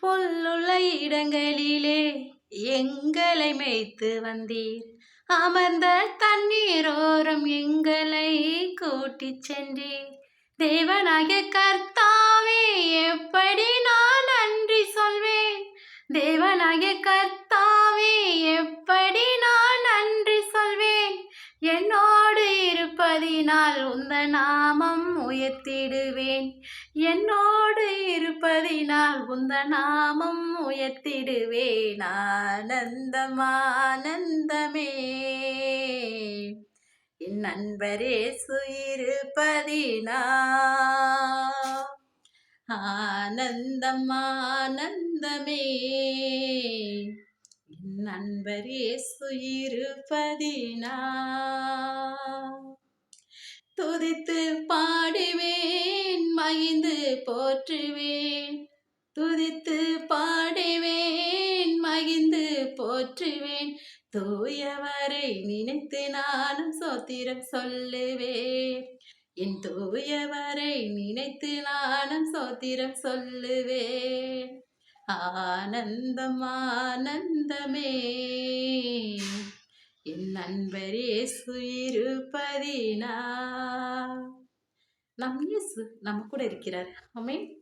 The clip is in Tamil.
புல்லுள்ள இடங்களிலே எங்களை மேய்த்து வந்தீர். அமர்ந்த தண்ணீரோரம் எங்களை கூட்டிச் சென்றீர். தேவனாகிய கர்த்தாவே, எப்படி நான் நன்றி சொல்வேன்? தேவனாகிய கர்த்தாவே, எப்படி நான் நன்றி சொல்வேன்? என்னோடு இருப்பதினால் உந்த நாமம் உயர்த்திடுவேன். என்னோடு இருப்பதினால் உந்த நாமம் உயர்த்திடுவேன். ஆனந்தம் ஆனந்தமே, என் நண்பரேசு இருப்பதினால். ஆனந்தம் ஆனந்தமே, என் நண்பரேசு இருப்பதினால். துதித்து பாடுவேன், மகிழ்ந்து போற்றுவேன். துதித்து பாடுவேன், மகிழ்ந்து போற்றுவேன். தூயவரை நினைத்து நானும் சோத்திரம் சொல்லுவேன். என் தூயவரை நினைத்து நானும் சோத்திரம் சொல்லுவேன். ஆனந்தம் ஆனந்தமே, என் நண்பரேசு இருப்பதினால். நம் இயேசு நம்ம கூட இருக்கிறார். ஆமென்.